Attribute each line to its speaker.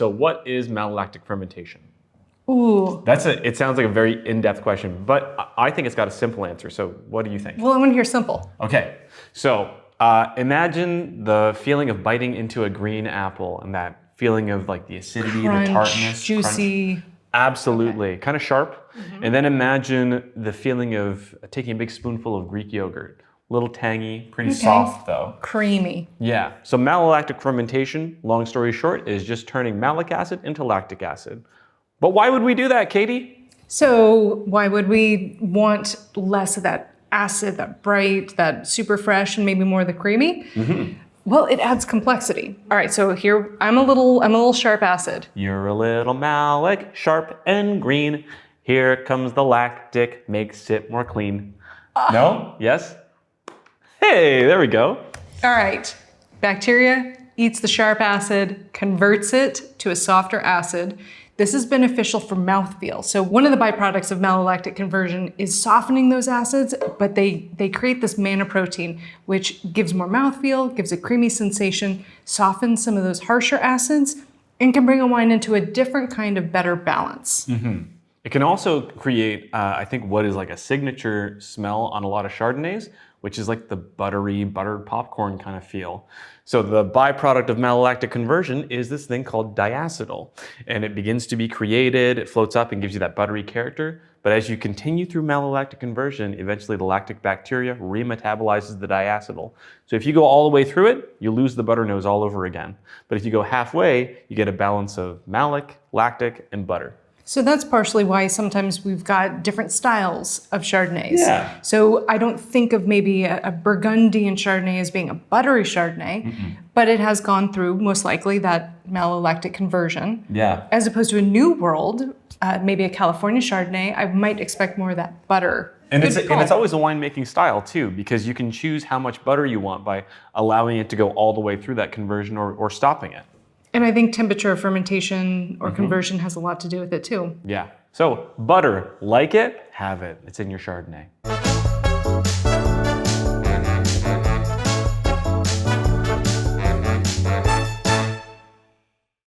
Speaker 1: So what is malolactic fermentation?
Speaker 2: Ooh.
Speaker 1: It sounds like a very in-depth question, but I think it's got a simple answer. So what do you think?
Speaker 2: Well, I want to hear simple.
Speaker 1: Okay, so imagine the feeling of biting into a green apple and that feeling of like the acidity,
Speaker 2: Crunch,
Speaker 1: the tartness,
Speaker 2: juicy.
Speaker 1: Crunch. Absolutely, kind of sharp. And then imagine the feeling of taking a big spoonful of Greek yogurt. A little tangy, pretty soft though.
Speaker 2: Creamy.
Speaker 1: Yeah, so malolactic fermentation, long story short, is just turning malic acid into lactic acid. But why would we do that, Katie?
Speaker 2: So why would we want less of that acid, that bright, that super fresh, and maybe more of the creamy? Well, it adds complexity. All right, so here I'm a little sharp acid.
Speaker 1: You're a little malic, sharp and green. Here comes the lactic, makes it more clean. No? Yes? Hey, there we go.
Speaker 2: All right, bacteria eats the sharp acid, converts it to a softer acid. This is beneficial for mouthfeel. So one of the byproducts of malolactic conversion is softening those acids, but they create this manna protein, which gives more mouthfeel, gives a creamy sensation, softens some of those harsher acids, and can bring a wine into a different kind of better balance.
Speaker 1: It can also create, I think, what is like a signature smell on a lot of Chardonnays, which is like the buttery, buttered popcorn kind of feel. So the byproduct of malolactic conversion is this thing called diacetyl, and it begins to be created, it floats up and gives you that buttery character. But as you continue through malolactic conversion, eventually the lactic bacteria remetabolizes the diacetyl. So if you go all the way through it, you lose the butter nose all over again. But if you go halfway, you get a balance of malic, lactic, and butter.
Speaker 2: So that's partially why sometimes we've got different styles of Chardonnays.
Speaker 1: Yeah.
Speaker 2: So I don't think of maybe a Burgundian Chardonnay as being a buttery Chardonnay, but it has gone through most likely that malolactic conversion.
Speaker 1: Yeah.
Speaker 2: As opposed to a New World, maybe a California Chardonnay, I might expect more of that butter.
Speaker 1: And it's always a winemaking style too, because you can choose how much butter you want by allowing it to go all the way through that conversion or stopping it.
Speaker 2: And I think temperature of fermentation or conversion has a lot to do with it too.
Speaker 1: Yeah. So butter, like it, have it. It's in your Chardonnay.